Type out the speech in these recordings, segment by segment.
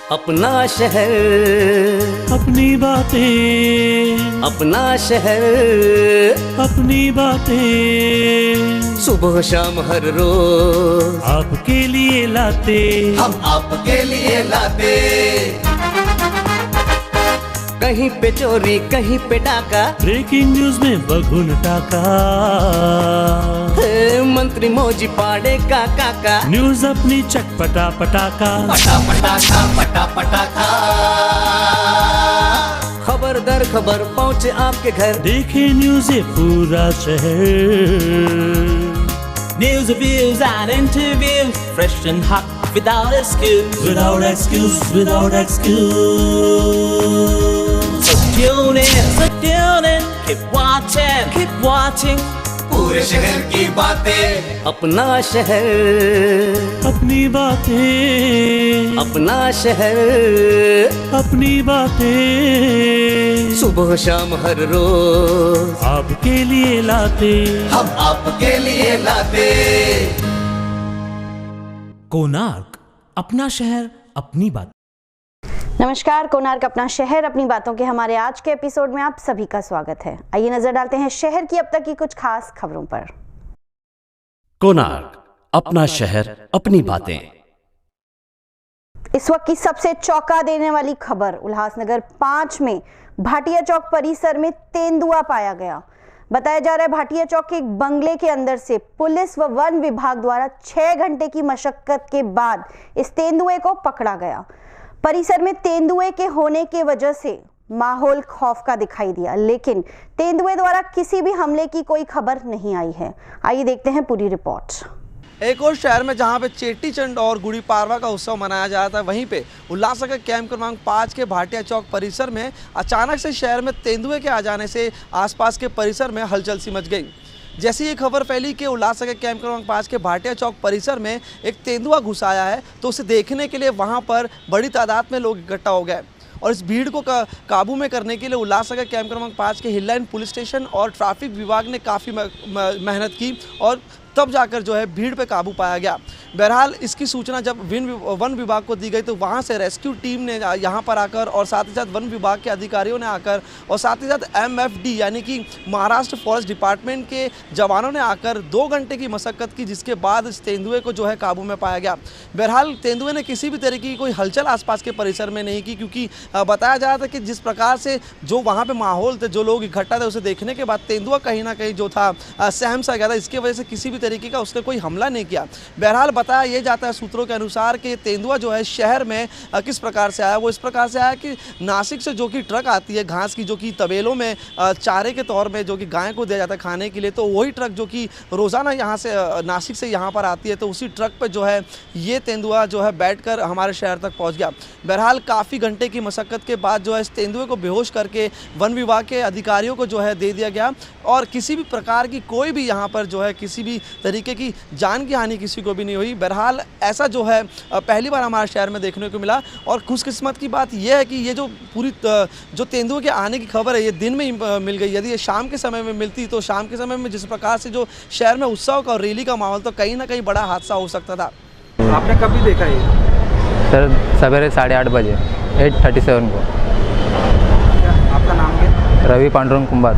अपना शहर, अपनी बातें, अपना शहर, अपनी बातें, सुबह शाम हर रोज आपके लिए लाते, हम आपके लिए लाते। कहीं पे चोरी, कहीं पे डाका, ब्रेकिंग न्यूज में बगुन टाका, मंत्री मौजी पाड़े का काका, न्यूज अपनी चटपटा पटाका, पटा पटाखा पटा पटाखा। खबर दर खबर पहुँचे आपके घर, देखे न्यूज ये पूरा शहर। News, reviews and interviews, fresh and hot, without excuse. Without excuse, without excuse. So tune in, keep watching. पूरे शहर की बातें, अपना शहर, अपनी बातें, अपना शहर, अपनी बातें, सुबह शाम हर रोज आपके लिए लाते, हम आपके लिए लाते। कोणार्क, अपना शहर अपनी बात। नमस्कार, कोणार्क अपना शहर अपनी बातों के हमारे आज के एपिसोड में आप सभी का स्वागत है। आइए नजर डालते हैं शहर की अब तक की कुछ खास खबरों पर। कोणार्क, अपना शहर अपनी बातें। इस वक्त की सबसे चौंका देने वाली खबर, उल्लासनगर 5 में भाटिया चौक परिसर में तेंदुआ पाया गया। बताया जा रहा है भाटिया चौक के एक बंगले के अंदर से पुलिस व वन विभाग द्वारा 6 घंटे की मशक्कत के बाद इस तेंदुए को पकड़ा गया। परिसर में तेंदुए के होने की वजह से माहौल खौफ का दिखाई दिया, लेकिन तेंदुए द्वारा किसी भी हमले की कोई खबर नहीं आई है। आइए देखते हैं पूरी रिपोर्ट। एक और शहर में जहां पे चेटी चंड और गुड़ी पाड़वा का उत्सव मनाया जाता है, वहीं पे उल्लासनगर कैंप क्रमांक 5 के भाटिया चौक परिसर में अचानक से शहर में तेंदुए के आ जाने से आसपास के परिसर में हलचल सी मच गई। जैसी ये खबर फैली कि उल्लासनगर कैंप क्रमांक 5 के भाटिया चौक परिसर में एक तेंदुआ घुस आया है, तो उसे देखने के लिए वहां पर बड़ी तादाद में लोग इकट्ठा हो गए और इस भीड़ को काबू में करने के लिए उल्लासनगर कैंप क्रमांक 5 के हिल लाइन पुलिस स्टेशन और ट्रैफिक विभाग ने काफ़ी मेहनत की और तब जाकर जो है भीड़ पे काबू पाया गया। बहरहाल इसकी सूचना जब वन विभाग को दी गई तो वहाँ से रेस्क्यू टीम ने यहाँ पर आकर और साथ ही साथ वन विभाग के अधिकारियों ने आकर और साथ ही साथ MFD यानी कि महाराष्ट्र फॉरेस्ट डिपार्टमेंट के जवानों ने आकर 2 घंटे की मशक्कत की, जिसके बाद इस तेंदुए को जो है काबू में पाया गया। बहरहाल तेंदुए ने किसी भी तरीके की कोई हलचल आसपास के परिसर में नहीं की, क्योंकि बताया जा रहा था कि जिस प्रकार से जो वहाँ पर माहौल थे, जो लोग इकट्ठा थे, उसे देखने के बाद तेंदुआ कहीं ना कहीं जो था सहम सा गया था। इसकी वजह से किसी भी तरीके का उसने कोई हमला नहीं किया। बहरहाल बताया ये जाता है सूत्रों के अनुसार कि तेंदुआ जो है शहर में किस प्रकार से आया। वो इस प्रकार से आया कि नासिक से जो कि ट्रक आती है घास की, जो कि तबेलों में चारे के तौर में जो कि गाय को दिया जाता है खाने के लिए, तो वही ट्रक जो कि रोज़ाना यहाँ से नासिक से यहाँ पर आती है, तो उसी ट्रक पर जो है ये तेंदुआ जो है बैठकर हमारे शहर तक पहुँच गया। बहरहाल काफ़ी घंटे की मशक्कत के बाद जो है इस तेंदुए को बेहोश करके वन विभाग के अधिकारियों को जो है दे दिया गया और किसी भी प्रकार की कोई भी यहाँ पर जो है किसी भी तरीके की जान की हानि किसी को भी नहीं हुई। बहरहाल ऐसा जो है पहली बार हमारे शहर में देखने को मिला और खुशकिस्मत की बात यह है कि ये जो पूरी जो तेंदुए के आने की खबर है ये दिन में ही मिल गई। यदि ये शाम के समय में मिलती तो शाम के समय में जिस प्रकार से जो शहर में उत्सव का और रैली का माहौल, तो कहीं ना कहीं बड़ा हादसा हो सकता था। आपने कभी देखा ये? सर सवेरे 8:30 बजे 8:37 को। आपका नाम क्या? रवि पांडुरंग कुंभार।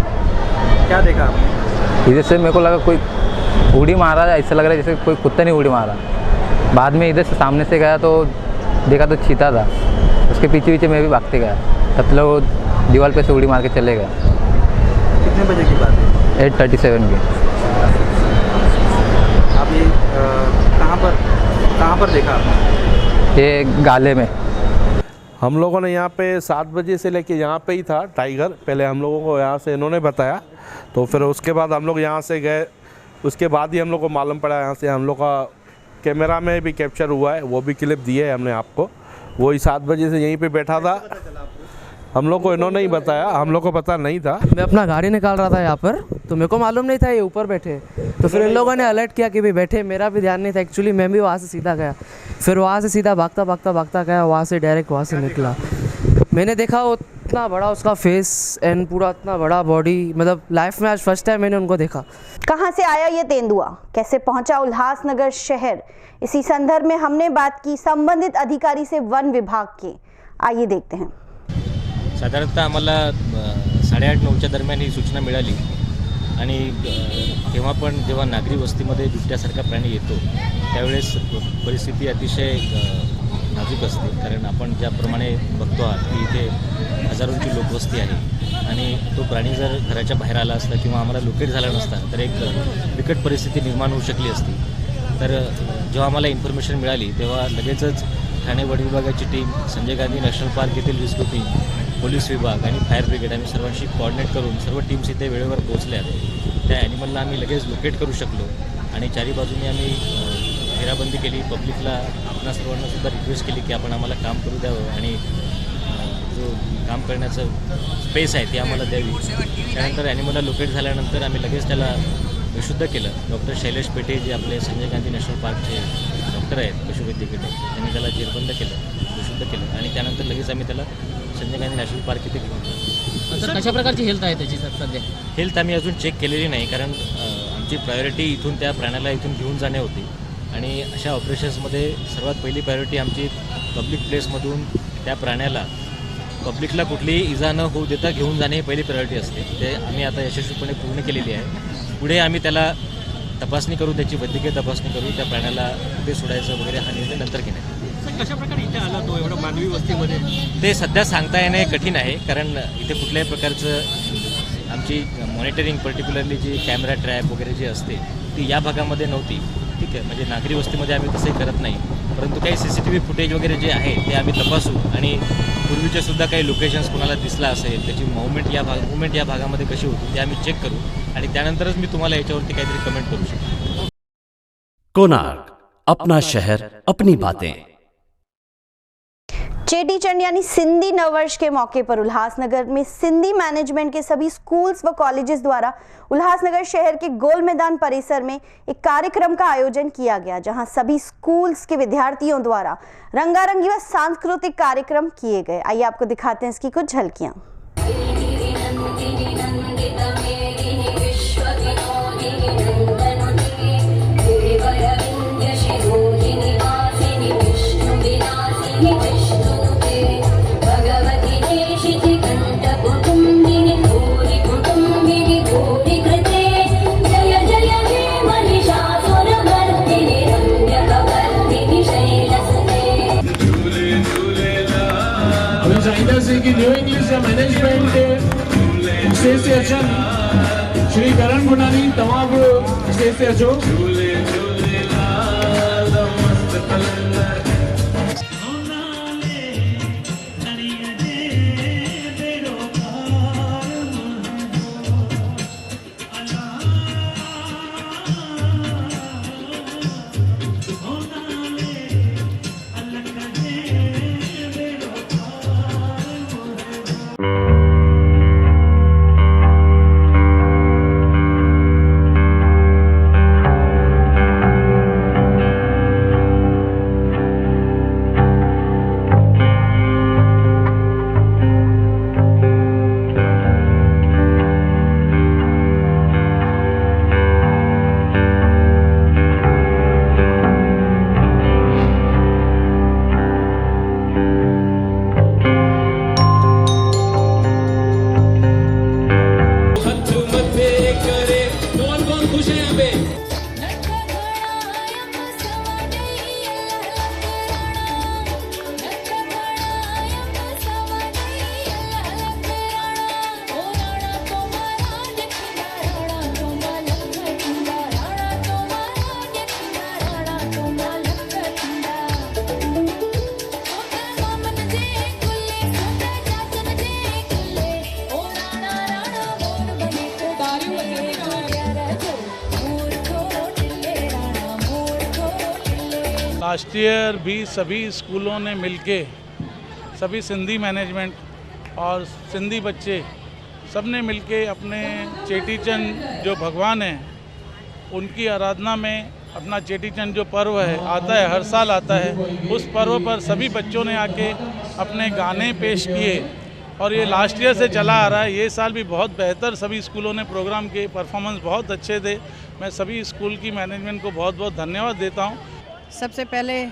क्या देखा आपने? इधर से मेरे को लगा कोई उड़ी मारा, ऐसा लग रहा है जैसे कोई कुत्ता नहीं उड़ी मारा। बाद में इधर से सामने से गया तो देखा तो चीता था, उसके पीछे पीछे मैं भी भागते गया, तब तक वो दीवार पे से उड़ी मार के चले गए। कितने बजे की बात है? 8:37 की। अभी कहाँ पर देखा आपने? ये गाले में। हम लोगों ने यहाँ पे 7 बजे से लेके यहाँ पे ही था टाइगर। पहले हम लोगों को यहाँ से इन्होंने बताया, तो फिर उसके बाद हम लोग यहाँ से गए। उसके बाद ही हम लोग को मालूम पड़ा, यहाँ से हम लोग का कैमरा में भी कैप्चर हुआ है, वो भी क्लिप दिए है हमने आपको। वही 7 बजे से यहीं पे बैठा था। हम लोग को इन्होंने ही बताया, हम लोग को पता नहीं था। मैं अपना गाड़ी निकाल रहा था यहाँ पर, तो मेरे को मालूम नहीं था ये ऊपर बैठे, तो फिर इन लोगों ने अलर्ट किया कि भाई बैठे। मेरा भी ध्यान नहीं था एक्चुअली, मैं भी वहाँ से सीधा गया। फिर वहाँ से सीधा भागता गया, वहाँ से डायरेक्ट वहाँ से निकला। मैंने देखा वो इतना बड़ा उसका फेस एंड पूरा इतना बड़ा बॉडी, मतलब लाइफ में आज फर्स्ट टाइम मैंने उनको देखा। कहां से आया ये तेंदुआ, कैसे पहुंचा उल्लासनगर शहर, इसी संदर्भ में हमने बात की संबंधित अधिकारी से वन विभाग के। आइए देखते हैं। साधारणतः आम्हाला 8:30-9च्या दरम्यान ही सूचना मिळाली आणि तेव्हा पण जेव्हा नागरी वस्तीमध्ये बिबट्यासारखा प्राणी येतो त्यावेळेस परिस्थिती अतिशय नाजूक असते, कारण आपण ज्याप्रमाणे बघतो आहात की इथे हजारोंची लोकवस्ती आहे आणि तो प्राणी जर घराच्या बाहेर आला असता किंवा आम्हाला लोकेट झाला नसता तर एक बिकट परिस्थिती निर्माण होऊ शकली असती। तर जेव्हा आम्हाला इन्फॉर्मेशन मिळाली तेव्हा लगेचच ठाणे वन विभागाची team, Sanjay Gandhi national park येथील रिस्क्यू टीम, पोलीस विभाग आणि फायर ब्रिगेड आम्ही सर्वांशी कोऑर्डिनेट करून सर्व टीम्स इथे वेळेवर पोहोचल्या। त्या ॲनिमलला आम्ही लगेच लोकेट करू शकलो आणि चारी बाजूने आम्ही घेराबंदी केली। पब्लिकला आपणा सर्वांना सुद्धा रिक्वेस्ट केली की आपण आम्हाला काम करू द्यावं आणि जो काम करण्याचं स्पेस आहे ती आम्हाला द्यावी। त्यानंतर ॲनिमलला लोकेट झाल्यानंतर आम्ही लगेच त्याला विशुद्ध केलं। डॉक्टर शैलेश पेठे जे आपले संजय गांधी नॅशनल पार्कचे डॉक्टर आहेत पशुवैद्यकीय, त्यांनी त्याला जेरबंद केलं, विशुद्ध केलं आणि त्यानंतर लगेच आम्ही त्याला संजय गांधी नॅशनल पार्क इथे घेऊन गेलो। सर कशा प्रकारची हेल्थ आहे त्याची सध्या? हेल्थ आम्ही अजून चेक केलेली नाही, कारण आमची प्रायोरिटी इथून त्या प्राण्याला इथून घेऊन जाणे होती आणि अशा ऑपरेशन्समध्ये सर्वात पहिली प्रायोरिटी आमची पब्लिक प्लेसमधून त्या प्राण्याला पब्लिकला कुठलीही इजा न होऊ देता घेऊन जाणे ही पहिली प्रायोरिटी असते। ते आम्ही आता यशस्वीपणे पूर्ण केलेली आहे। पुढे आम्ही त्याला तपासणी करू, त्याची वैद्यकीय तपासणी करू, त्या प्राण्याला कुठे सोडायचं वगैरे हा निर्णय नंतर घेण्यात येईल। कशा प्रकारे इथे आला तो एवढं मानवी वस्तीमध्ये? ते सध्या सांगता येणे कठीण आहे, कारण इथे कुठल्याही प्रकारचं आमची मॉनिटरिंग पर्टिक्युलरली जी कॅमेरा ट्रॅप वगैरे जी असते ती या भागामध्ये नव्हती। ठीक आहे, म्हणजे नागरी वस्तीमध्ये आम्ही तसंही करत नाही, परंतु काही CCTV फुटेज वगैरे जे आहे ते आम्ही तपासू आणि पूर्वीचे सुद्धा काही लोकेशन्स कुणाला दिसला असेल त्याची मुवमेंट या भागामध्ये कशी होती ते आम्ही चेक करू आणि त्यानंतरच मी तुम्हाला याच्यावरती काहीतरी कमेंट करू शकतो। कोणार्क, अपना शहर अपनी बातें। चेटीचंड यानी सिंधी नववर्ष के मौके पर उल्लासनगर में सिंधी मैनेजमेंट के सभी स्कूल्स व कॉलेजेस द्वारा उल्लासनगर शहर के गोल मैदान परिसर में एक कार्यक्रम का आयोजन किया गया, जहां सभी स्कूल्स के विद्यार्थियों द्वारा रंगारंगी व सांस्कृतिक कार्यक्रम किए गए। आइए आपको दिखाते हैं इसकी कुछ झलकियां। की न्यू इंग्लिश मैनेजमेंट स्टेज से अचन श्री करण गुनानी तमाम स्टेज से अचो। लास्ट ईयर भी सभी स्कूलों ने मिलके, सभी सिंधी मैनेजमेंट और सिंधी बच्चे सब ने मिलके अपने चेटीचंड जो भगवान हैं उनकी आराधना में अपना चेटीचंड जो पर्व है आता है, हर साल आता है। उस पर्व पर सभी बच्चों ने आके अपने गाने पेश किए और ये लास्ट ईयर से चला आ रहा है। ये साल भी बहुत बेहतर सभी स्कूलों ने प्रोग्राम किए, परफॉर्मेंस बहुत अच्छे थे। मैं सभी स्कूल की मैनेजमेंट को बहुत बहुत धन्यवाद देता हूँ। सबसे पहले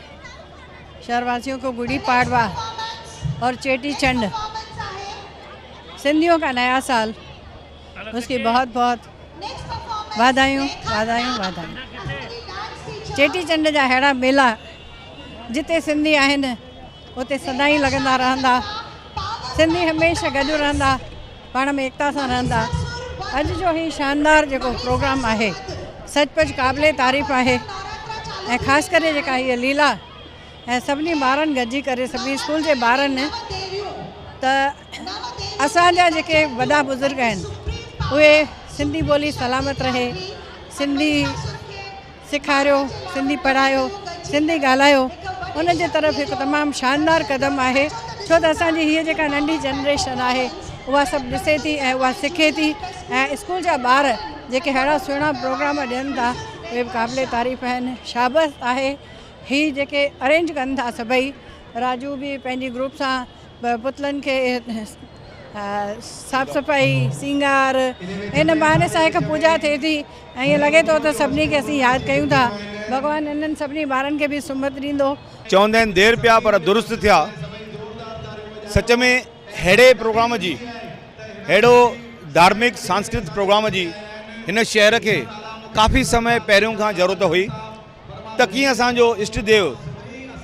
शहरवासियों को गुड़ी पाड़वा और चेटी चंड, सिंधियों का नया साल, उसकी बहुत बहुत वाधायूं वाधायूं वाधायूं। चेटी चंड जा अहिड़ा मेला जिते सिंधी आहिनि उते सदाईं लॻंदा रहंदा। सिंधी हमेशह गॾु रहंदा, पाण में एकता सां रहंदा। अॼु जो ही शानदार जेको प्रोग्राम आहे सचुपचु क़ाबिले तारीफ़ आहे। ऐं ख़ासि करे जेका हीअ लीला ऐं सभिनी ॿारनि गॾिजी करे सभिनी स्कूल जे ॿारनि त असांजा जेके वॾा बुज़ुर्ग आहिनि उहे सिंधी ॿोली सलामत रहे, सिंधी सेखारियो, सिंधी पढ़ायो, सिंधी ॻाल्हायो, उन जे तरफ़ हिकु तमामु शानदार क़दम आहे। छो त असांजी हीअ जेका नंढी जनरेशन आहे उहा सभु ॾिसे थी ऐं उहा सिखे थी। ऐं स्कूल जा ॿार जेके अहिड़ा सुहिणा प्रोग्राम ॾियनि था उहे बि क़ाबिले तारीफ़ आहिनि। शाबस आहे। ही जेके अरेंज कनि था सभई, राजू बि पंहिंजी ग्रुप सां पुतलनि खे साफ़ सफ़ाई सींगार, इन बहाने सां हिकु पूॼा थिए थी ऐं ईअं लॻे थो त सभिनी खे असीं यादि कयूं था। भॻवानु इन्हनि सभिनी ॿारनि खे बि सुमत ॾींदो। चवंदा आहिनि देरि पिया पर दुरुस्त थिया। सच में अहिड़े प्रोग्राम जी, अहिड़ो धार्मिक सांस्कृतिक प्रोग्राम जी हिन शहर खे काफ़ी समय पहिरियों खां ज़रूरत हुई त कीअं असांजो इष्ट देव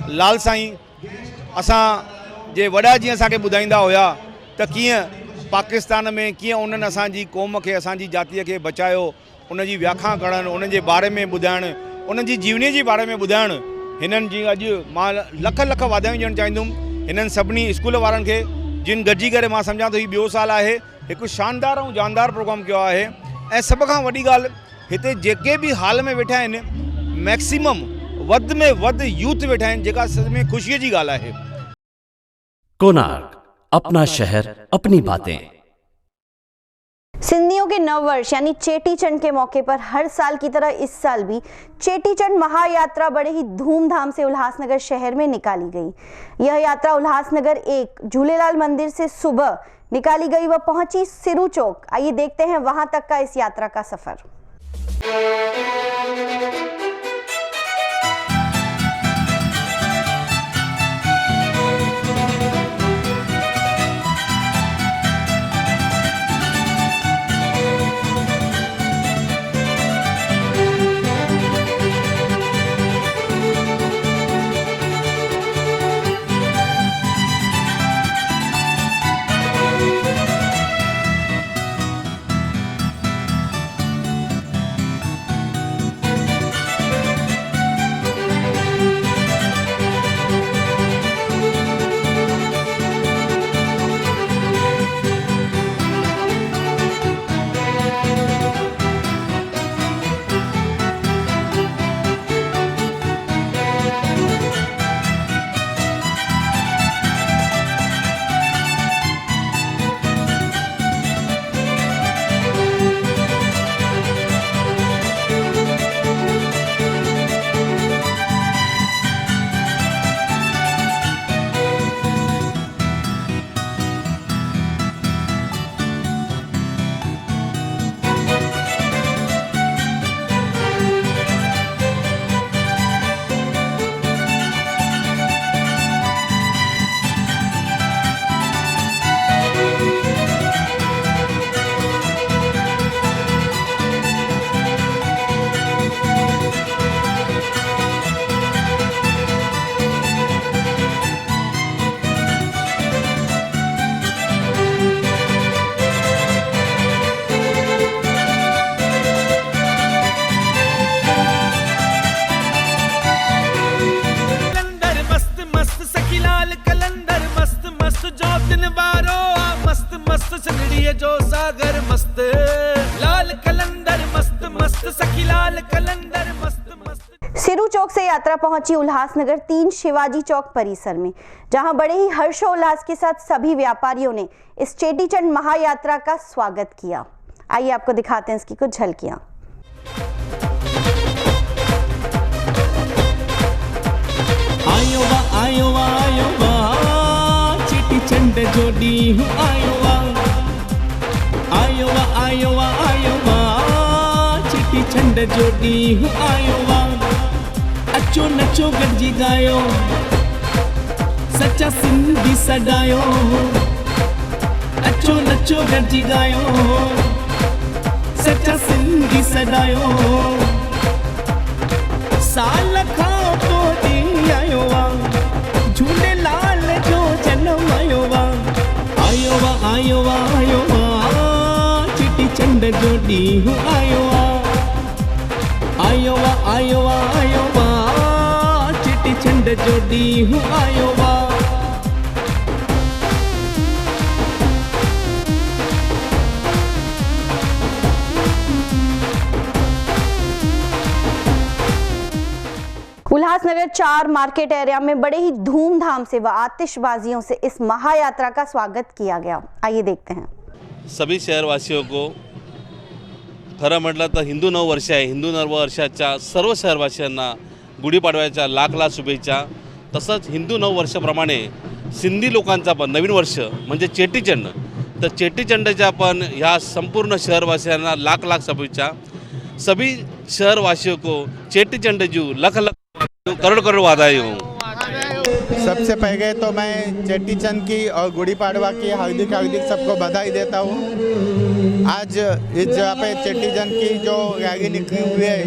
लाल साईं असां जे वॾा जीअं असांखे ॿुधाईंदा हुया त कीअं पाकिस्तान में कीअं उन्हनि असांजी क़ौम खे, असांजी जातीअ खे बचायो, उनजी व्याख्या करणु, उन्हनि जे बारे में ॿुधाइणु, उन्हनि जी जीवनी जे बारे में ॿुधाइणु। हिननि जी अॼु मां लख लख वाधायूं ॾियणु चाहींदुमि हिननि सभिनी स्कूल वारनि खे जिन गॾिजी करे मां सम्झां थो ही ॿियो साल आहे, हिकु शानदार ऐं जानदार प्रोग्राम कयो आहे। ऐं सभ खां वॾी ॻाल्हि, हिते जेके बि हाल में वेठा आहिनि मैक्सिमम वधि में वधि यूथ वेठा आहिनि, जेका सच में ख़ुशीअ जी ॻाल्हि आहे। कोणार्क, अपना शहर अपनी बातें। सिंधियों के नव वर्ष यानी चेटी चंड के मौके पर हर साल की तरह इस साल भी चेटी चंड महायात्रा बड़े ही धूमधाम से उल्लासनगर शहर में निकाली गई। यह यात्रा उल्लासनगर 1 झूलेलाल मंदिर से सुबह निकाली गई व पहुंची सिरू चौक। आइए देखते हैं वहां तक का इस यात्रा का सफर। जो सागर मस्त लाल कलंदर मस्त मस्त सखी लाल कलंदर मस्त मस्त। सिरू चौक से यात्रा पहुंची उल्लासनगर 3 शिवाजी चौक परिसर में, जहां बड़े ही हर्षोल्लास के साथ सभी व्यापारियों ने इस चेटीचंड महायात्रा का स्वागत किया। आइए आपको दिखाते हैं इसकी कुछ झलकियां। आयो वा चेटीचंड जोड़ी हूँ Iowa Iowa Iowa Iowa Cheti Chand जोड़ी हूँ आयोवा अचो नचो गंजी गायो सच्चा सिंधी सडायो अचो नचो गंजी गायो सच्चा सिंधी सडायो साल खां पोइ आयो आहे झूलेलाल जो जनम आयो आहे आयो आहे चेटी चंड जो ॾींहुं आयो आहे चेटी चंड जो ॾींहुं आयो आहे उल्लासनगर 4 मार्केट एरिया में बड़े ही धूमधाम से व आतिशबाजियों से इस महायात्रा का स्वागत किया गया। आइए देखते हैं। सभी शहरवासियों को खरं म्हटलं तर हिंदू नववर्ष आहे। हिंदू नववर्षाच्या सर्व शहरवासियांना गुढीपाडव्याच्या लाख लाख शुभेच्छा। तसंच हिंदू नववर्षाप्रमाणे सिंधी लोकांचा पण नवीन वर्ष म्हणजे चेटीचंड, तर चेटीचंडच्या पण ह्या संपूर्ण शहरवासियांना लाख लाख शुभेच्छा। सभी शहरवासियों को चेटीचंड जू लख लख करोड़ करोड़ बधाई हो। सबसे पहले तो मैं चेटीचंड की और गुड़ी पाड़वा की हार्दिक हार्दिक सबको बधाई देता हूँ। आज इस जगह पे चेटीचंड की जो रैली निकली हुई है,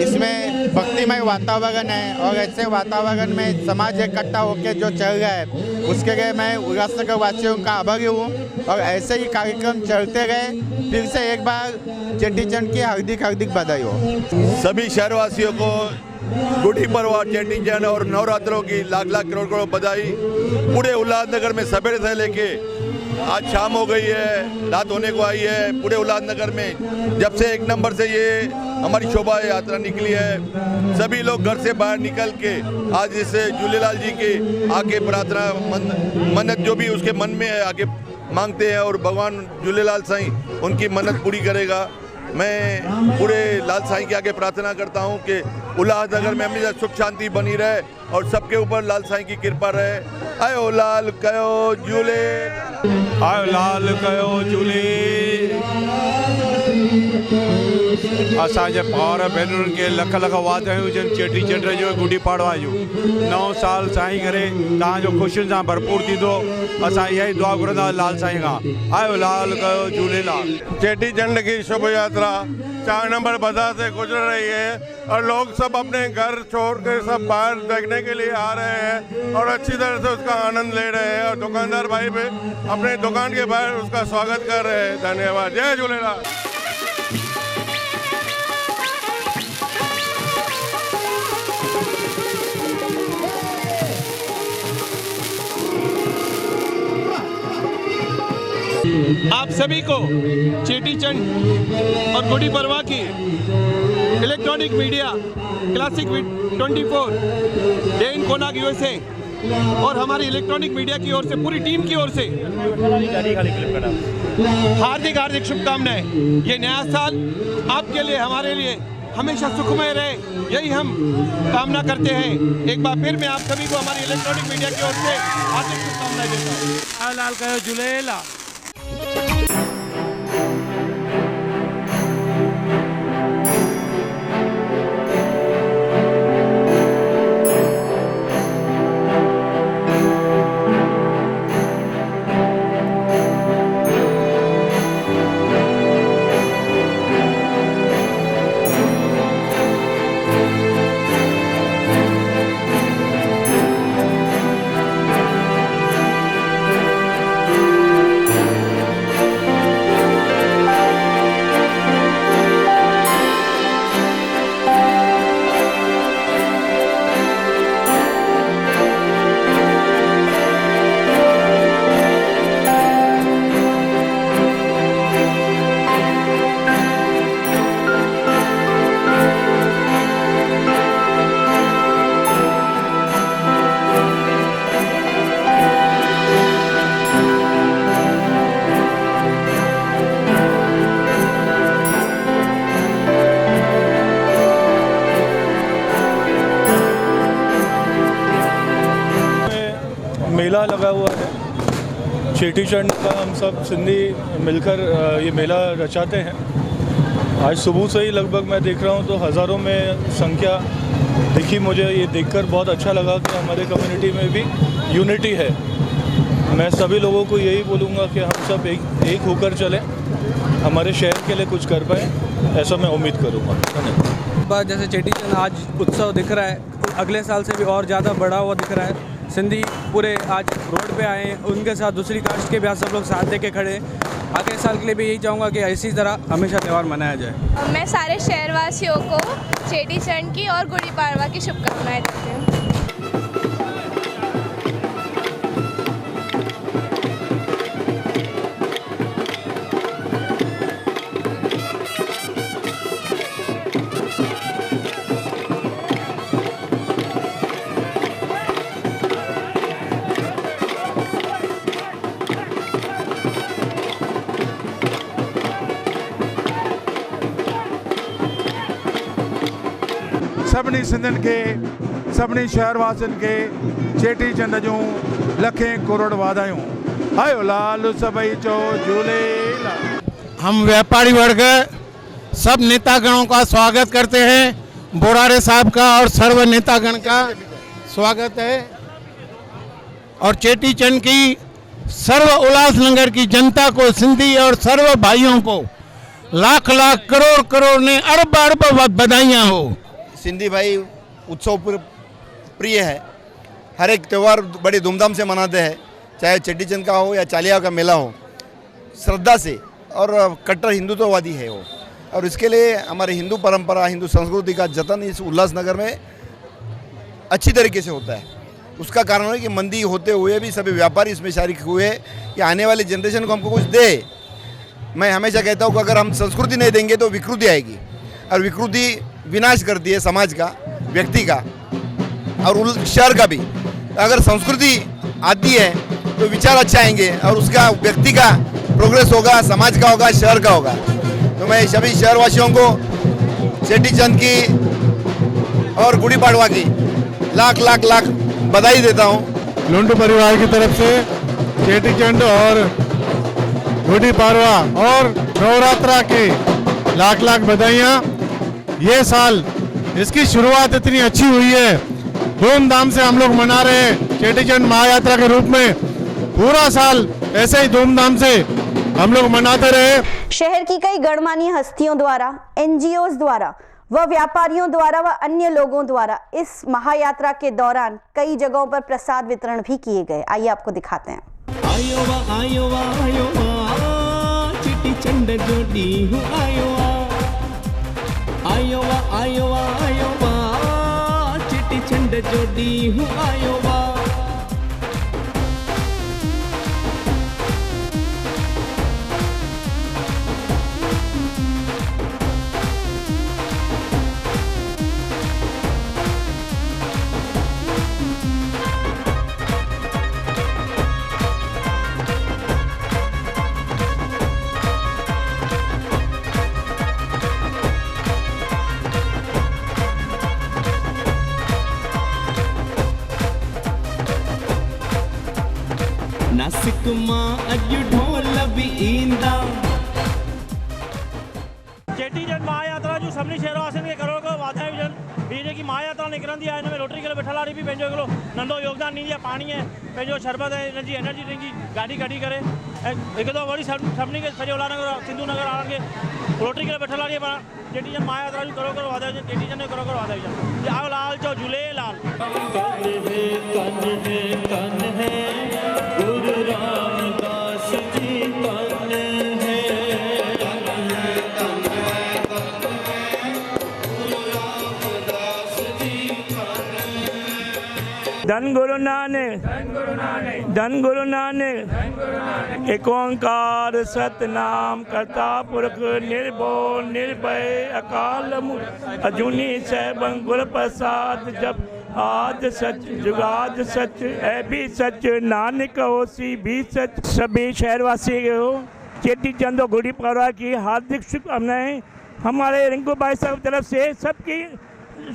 इसमें भक्तिमय वातावरण है और ऐसे वातावरण में समाज इकट्ठा होकर जो चल रहा है, उसके लिए मैं उल्लासनगर वासियों का आभारी हूँ और ऐसे ही कार्यक्रम चलते रहे। फिर से एक बार चेटीचंड की हार्दिक हार्दिक बधाई हो। सभी शहरवासियों को गुड़ी पड़वा, चेटीचंड और नवरात्रों की लाख लाख करोड़ करोड़ बधाई। पूरे उल्लासनगर में सवेरे से लेके आज शाम हो गई है, रात होने को आई है। पूरे उल्लासनगर में जब से 1 नंबर से ये हमारी शोभा यात्रा निकली है, सभी लोग घर से बाहर निकल के आज इस झूलेलाल जी के आके प्रार्थना मन्नत जो भी उसके मन में है आके मांगते हैं और भगवान झूलेलाल साईं उनकी मन्नत पूरी करेगा। मैं पूरे लाल साईं के आगे प्रार्थना करता हूं कि उल्लासनगर में हमेशा सुख शांति बनी रहे और सबके ऊपर लाल साईं की कृपा रहे। आयो लाल कयो झूले, आयो लाल कयो झूले। असांजे भाउर भेनरुनि खे लख लख वाधायूं हुजनि चेटीचंड जो, गुड़ी पाड़वा जो। नओं साल साईं करे तव्हांजो ख़ुशियुनि सां भरपूर थींदो। असां इहा ई दुआ घुरंदा लाल साईं खां। आयो लाल कयो झूलेलाल। चेटीचंड की शुभ यात्रा 4 नंबर बाजार से गुजर रही है और लोग सब अपने घर छोड़ कर सब बाहर देखने के लिए आ रहे हैं और अच्छी तरह से उसका आनंद ले रहे हैं और दुकानदार भाई भी अपने दुकान के बाहर उसका स्वागत कर रहे हैं। धन्यवाद। जय झूलेलाल। आप सभी को चेटीचंड और गुड़ी पड़वा की electronic media classic 24 day in Konark USA और हमारी इलेक्ट्रॉनिक मीडिया की ओर से पूरी टीम की ओर से हार्दिक हार्दिक शुभकामनाएं। ये नया साल आपके लिए हमारे लिए हमेशा सुखमय रहे, यही हम कामना करते हैं। एक बार फिर मैं आप सभी को हमारी इलेक्ट्रॉनिक मीडिया की ओर से हार्दिक शुभकामनाएं देता हूँ। लाल कयो झूलेलाल। मेला लगा हुआ है चेटीचंड का हम सब सिंधी मिलकर ये मेला रचाते हैं। आज सुबह से ही लगभग मैं देख रहा हूँ तो हज़ारों में संख्या दिखी। मुझे ये देखकर बहुत अच्छा लगा कि हमारे कम्युनिटी में भी यूनिटी है। मैं सभी लोगों को यही बोलूँगा कि हम सब एक होकर चलें, हमारे शहर के लिए कुछ कर पाएँ, ऐसा मैं उम्मीद करूँगा। धन्यवाद। जैसे चेटीचंद आज उत्सव दिख रहा है, अगले साल से भी और ज़्यादा बढ़ा हुआ दिख रहा है। सिंधी पूरे आज रोड पे आए हैं, उनके साथ दूसरी कास्ट के भी आज सब लोग साथ दे के खड़े हैं। आगे साल के लिए भी यही चाहूँगा कि इसी तरह हमेशा त्यौहार मनाया जाए। मैं सारे शहरवासियों को चेटीचंड की और गुड़ी पाड़वा की शुभकामनाएं देती हूँ। सभिनी सिंधियुनि खे, सभिनी शहरवासियुनि खे चेटीचंड जूं लखें करोड़ वाधायूं। आयो लाल सभई चो झूलेलाल। हम व्यापारी वर्ग सब नेतागणों का स्वागत करते हैं। बोरारे साहब का और सर्व नेतागण का स्वागत है। और चेटीचंड की सर्व उल्लासनगर की जनता को, सिंधी और सर्व भाइयों को लाख लाख करोड़ करोड़ ने अरब अरब बधाइयाँ हो। सिंधी भाई उत्सव प्रिय है, हर एक त्यौहार बड़ी धूमधाम से मनाते हैं, चाहे चेटीचंद का हो या चालिया का मेला हो, श्रद्धा से। और कट्टर हिंदुत्ववादी है वो, और इसके लिए हमारे हिंदू परंपरा, हिंदू संस्कृति का जतन इस उल्लासनगर में अच्छी तरीके से होता है। उसका कारण है कि मंदी होते हुए भी सभी व्यापारी इसमें शारिक हुए कि आने वाली जनरेशन को हमको कुछ दे। मैं हमेशा कहता हूँ कि अगर हम संस्कृति नहीं देंगे तो विकृति आएगी, और विकृति विनाश करती है समाज का, व्यक्ति का और शहर का भी। अगर संस्कृति आती है तो विचार अच्छा आएंगे और उसका व्यक्ति का प्रोग्रेस होगा, समाज का होगा, शहर का होगा। तो मैं सभी शहरवासियों को चेटीचंद की और गुड़ी पाड़वा की लाख लाख लाख बधाई देता हूँ। लुंड परिवार की तरफ से चेटीचंड और गुड़ी पाड़वा और नवरात्रा के लाख लाख बधाइयाँ। ये साल इसकी शुरुआत इतनी अच्छी हुई है, धूमधाम से हम लोग मना रहे हैं चेटीचंड महायात्रा के रूप में। पूरा साल ऐसे ही धूमधाम से हम लोग मनाते रहे। शहर की कई गणमान्य हस्तियों द्वारा, एनजीओ द्वारा व व्यापारियों द्वारा व अन्य लोगों द्वारा इस महायात्रा के दौरान कई जगहों पर प्रसाद वितरण भी किए गए। आइए आपको दिखाते हैं। आयो वा चेटीचंड जोड़ी हूँ आयो वा चेटीचंड जोड़ी हूँ आयो वा। नासिक मां अॼु ढोल बि ईंदा। चेटीचंड महायात्रा जो सभिनी शहरवासियुनि खे करोड़ करोड़ वाधायूं हुजनि। हीअ जेकी महायात्रा निकिरंदी आहे, हिन में रोटरी क्लब विठलाड़ी बि पंहिंजो हिकिड़ो नंढो योगदान ॾींदी आहे। पाणी ऐं पंहिंजो शरबत ऐं हिनजी एनर्जी ड्रिंक जी गाॾी कढी करे ऐं हिकु दफ़ो वरी सभिनी खे सॼे उल्हासनगर सिंधु नगर वारनि खे रोटरी क्लब विठलाड़ी पाण चेटीचंद महायात्रा जूं करोड़ करोड़ वाधायूं हुजनि। चेटीचंद जो करोड़ करोड़ वाधायूं हुजनि। आओ लाल चओ झूलेलाल। गुरु रामदास जी तन है, धन गुरु नानक, धन गुरु नानक। एक ओंकार सतनाम करता पुरख निर्भो निर्भय अकाल मूर्त अजूनी सैभं गुर प्रसाद जप आद सच जुगाद सच है भी सच नानक होसी भी सच। सभी शहरवासी को चेटीचंद और गुड़ी पाड़वा की हार्दिक शुभकामनाएं। हमारे रिंकू भाई साहब तरफ से सबकी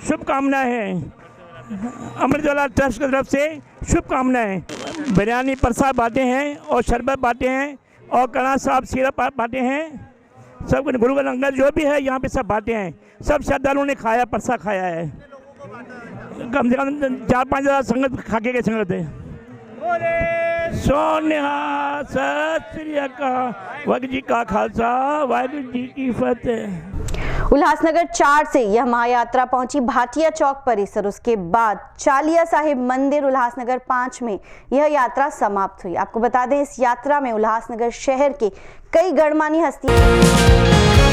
शुभकामनाएं हैं। अमृत उजाला ट्रस्ट की तरफ से शुभकामनाएं। बिरयानी प्रसाद बांटे हैं और शरबत बांटे हैं और कड़ा साहब सिरप बांटे हैं। सब गुरु का लंगर जो भी है यहाँ पे सब बांटे हैं। सब श्रद्धालुओं ने खाया, प्रसाद खाया है। कम से कम 4-5 हज़ार संगत खा के गए संगत है। सोनिहा सत श्री अकाल, वाहिगुरू जी का खालसा, वाहिगुरू जी की फतेह। उल्लासनगर 4 से यह महायात्रा पहुंची भाटिया चौक परिसर। उसके बाद चालिया साहिब मंदिर उल्लासनगर 5 में यह यात्रा समाप्त हुई। आपको बता दें, इस यात्रा में उल्लासनगर शहर के कई गणमान्य हस्तियां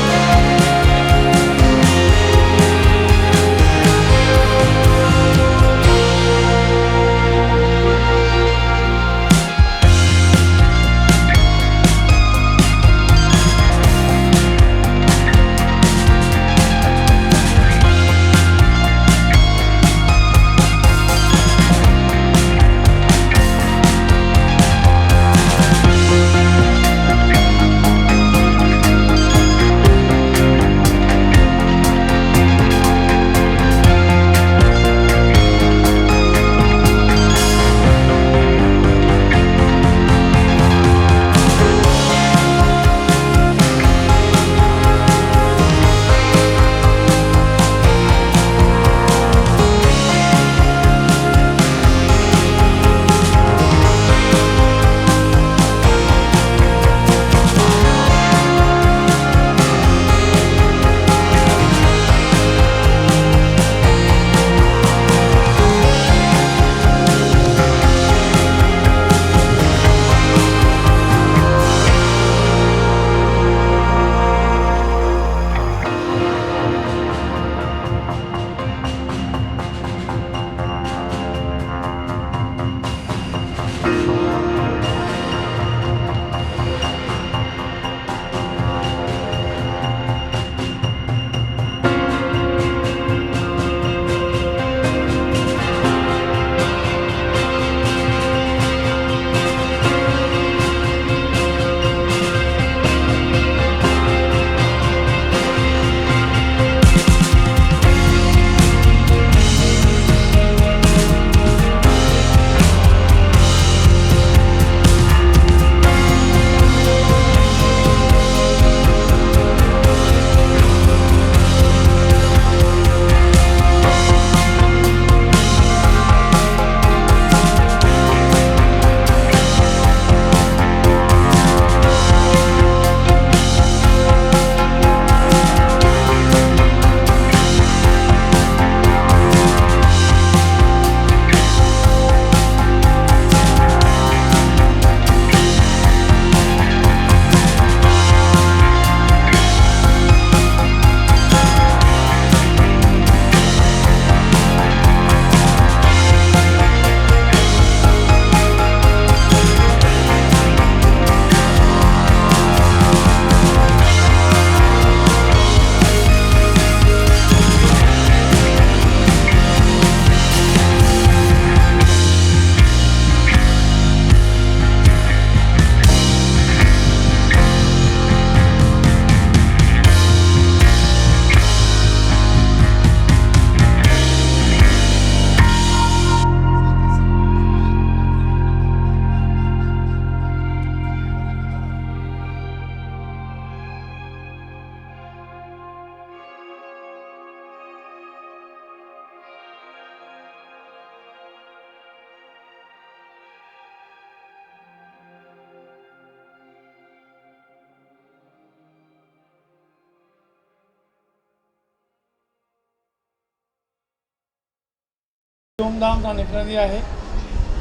धूमधाम सां निकिरंदी आहे।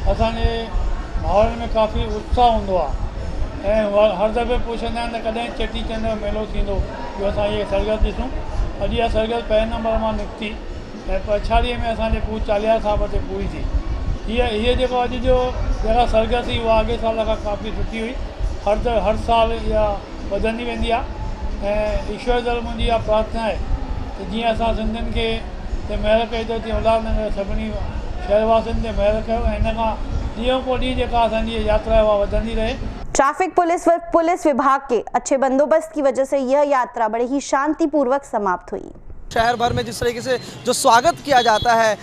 असांजे माहौल में काफ़ी उत्साह हूंदो आहे ऐं हर दफ़े पुछंदा आहिनि त कॾहिं चेटीचंड जो मेलो थींदो, जो असां इहे सरगस ॾिसूं। अॼु इहा सरगस पहिरें नंबर मां निकिती ऐं पछाड़ीअ में असांजे पूज चालिया साहिब ते पूरी थी। हीअ जेको अॼु जो जेका सरगस हुई उहा अॻे साल खां काफ़ी सुठी हुई। हर साल इहा वधंदी वेंदी आहे ऐं ईश्वर दर मुंहिंजी इहा प्रार्थना आहे त जीअं असां सिंधियुनि खे महिर कई थो तीअं उल्हासनगर सभिनी शहरवासियुनि ते महिर कयो ऐं हिन खां ॾींहों को ॾींहुं जेका असांजी यात्रा है वह वधंदी रहे। ट्रैफिक पुलिस विभाग के अच्छे बंदोबस्त की वजह से यह यात्रा बड़े ही शांतिपूर्वक समाप्त हुई। शहर भर में जिस तरीके से जो स्वागत किया जाता है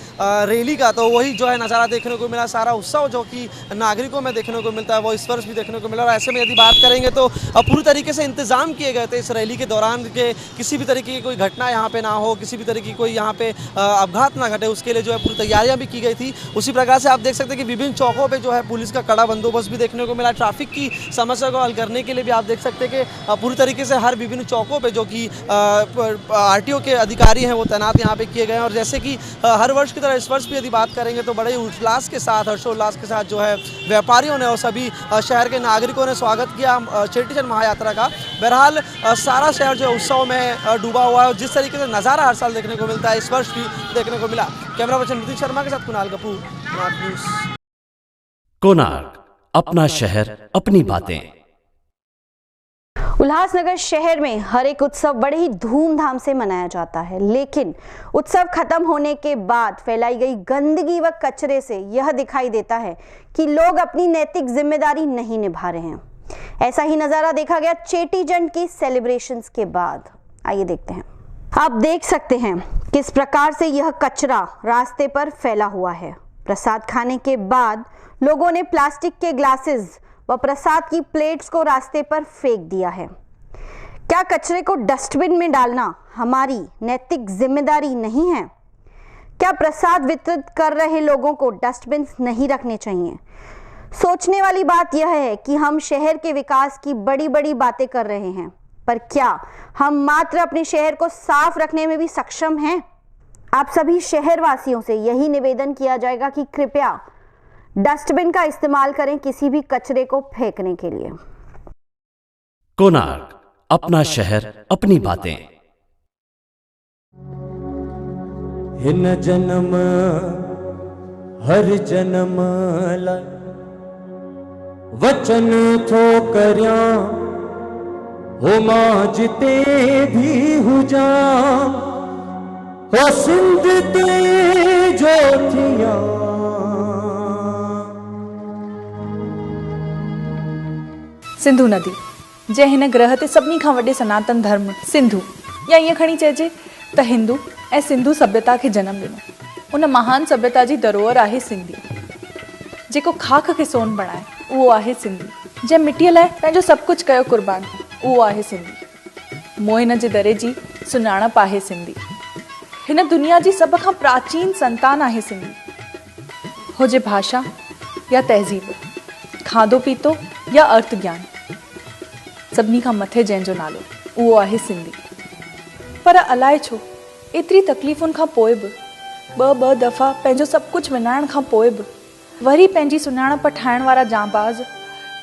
रैली का, तो वही जो है नज़ारा देखने को मिला। सारा उत्सव जो कि नागरिकों में देखने को मिलता है वो इस वर्ष भी देखने को मिला। और ऐसे में यदि बात करेंगे तो पूरी तरीके से इंतज़ाम किए गए थे इस रैली के दौरान के किसी भी तरीके की कोई घटना यहाँ पे ना हो, किसी भी तरीके की कोई यहाँ पे अपघात ना घटे, उसके लिए जो है पूरी तैयारियाँ भी की गई थी। उसी प्रकार से आप देख सकते हैं कि विभिन्न चौकों पे जो है पुलिस का कड़ा बंदोबस्त भी देखने को मिला। ट्रैफिक की समस्या को हल करने के लिए भी आप देख सकते हैं कि पूरी तरीके से हर विभिन्न चौकों पे जो कि आरटीओ के अधिकारी हैं वो तैनात यहाँ पे किए गए हैं। और जैसे कि हर वर्ष की तरह इस वर्ष भी यदि बात करेंगे तो बड़े उल्लास के साथ, हर्षोल्लास के साथ जो है व्यापारियों ने और सभी शहर के नागरिकों ने स्वागत किया चेटी चंद महायात्रा का। बहरहाल सारा शहर जो उत्सव में डूबा हुआ है और जिस तरीके से नज़ारा हर साल देखने को मिलता है इस वर्ष भी देखने को मिला। कैमरा पर्सन नितिन शर्मा के साथ कुणाल कपूर, कोणार्क न्यूज़। कोणार्क, अपना शहर अपनी बातें। उल्लासनगर शहर में हर एक उत्सव बड़े ही धूमधाम से मनाया जाता है, लेकिन उत्सव खत्म होने के बाद फैलाई गई गंदगी व कचरे से यह दिखाई देता है कि लोग अपनी नैतिक जिम्मेदारी नहीं निभा रहे हैं। ऐसा ही नजारा देखा गया चेटीचंड की सेलिब्रेशंस के बाद। आइए देखते हैं। आप देख सकते हैं किस प्रकार से यह कचरा रास्ते पर फैला हुआ है। प्रसाद खाने के बाद लोगों ने प्लास्टिक के ग्लासेस व प्रसाद की प्लेट्स को रास्ते पर फेंक दिया है। क्या कचरे को डस्टबिन में डालना हमारी नैतिक जिम्मेदारी नहीं है? क्या प्रसाद वितरित कर रहे लोगों को डस्टबिन नहीं रखने चाहिए? सोचने वाली बात यह है कि हम शहर के विकास की बड़ी बड़ी बातें कर रहे हैं, पर क्या हम मात्र अपने शहर को साफ रखने में भी सक्षम हैं? आप सभी शहरवासियों से यही निवेदन किया जाएगा कि कृपया डस्टबिन का इस्तेमाल करें किसी भी कचरे को फेंकने के लिए। कोणार्क, अपना शहर अपनी बातें। हिन जन्म हर जन्म लाइ वचन थो करिया हो मां जिते भी हुजा हो सिंध ते जो थिया। सिंधु नदी जंहिं हिन ग्रह ते सभिनी खां वॾे सनातन धर्म सिंधु या ईअं खणी चइजे त हिंदू ऐं सिंधु सभ्यता खे जनम ॾिनो। उन महान सभ्यता जी धरोहर आहे सिंधी। जेको खाक खे सोन बणाए उहो आहे सिंधी। जंहिं मिटीअ लाइ पंहिंजो सभु कुझु कयो कुर्बान उहो आहे सिंधी। मोहिन जे दरे जी सुञाणप आहे सिंधी। हिन दुनिया जी सभ खां प्राचीन संतान आहे सिंधी। हुजे भाषा या तहज़ीब, खाधो पीतो या अर्थ ज्ञान, सभिनी खां मथे जंहिंजो नालो उहो आहे सिंधी। पर अलाए छो एतिरी तकलीफ़ुनि खां पोइ बि ॿ दफ़ा पंहिंजो सभु कुझु विञाइण खां पोइ बि वरी पंहिंजी सुञाणप ठाहिण वारा जांबाज़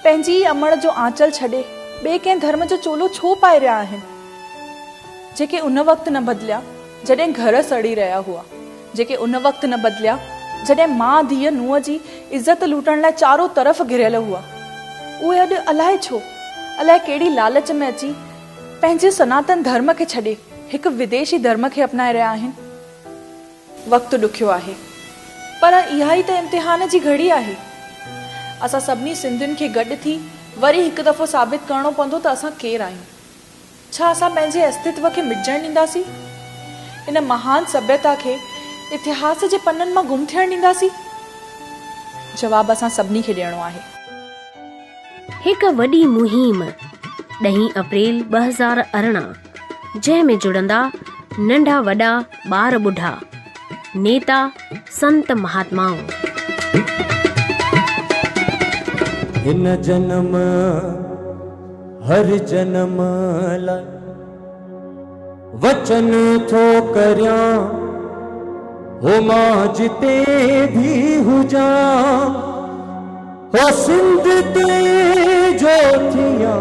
पंहिंजी अमड़ जो आंचल छॾे ॿिए कंहिं धर्म जो चोलो छो पाए रहिया आहिनि? जेके उन वक़्तु न बदिलिया जॾहिं घर सड़ी रहिया हुआ, जेके उन वक़्तु न बदिलिया जॾहिं माउ धीअ नुंहुं जी इज़त लूटण लाइ चारो तरफ़ घिरियल हुआ, उहे अॼु अलाए छो, अलाए कहिड़ी लालच में अची पंहिंजे सनातन धर्म खे छॾे हिकु विदेशी धर्म खे अपनाए रहिया आहिनि। वक़्तु ॾुखियो आहे, पर इहा ई त इम्तिहान जी घड़ी आहे। असां सभिनी सिंधियुनि खे गॾु थी वरी हिकु दफ़ो साबित करणो पवंदो त असां केरु आहियूं। छा असां पंहिंजे अस्तित्व खे मिटजण ॾींदासीं? इन महान सभ्यता खे इतिहास जे पन्ननि मां गुम थियण ॾींदासीं? जवाब असां सभिनी खे ॾियणो आहे। हिकु वॾी मुहिम 10 अप्रैल 2018 जंहिं में जुड़ंदा नंढा वॾा ॿार ॿुढा, नेता संत महात्माओं। हिन जन्म हर जन्म लाइ वचन थो करिया हो मां जिते भी हुजा हो सिंध ते जो थिया।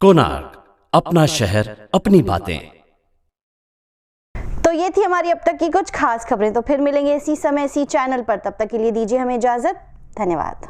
कोणार्क, अपना शहर अपनी बातें। तो ये थी हमारी अब तक की कुछ खास खबरें। तो फिर मिलेंगे इसी समय इसी चैनल पर। तब तक के लिए दीजिए हमें इजाजत। धन्यवाद।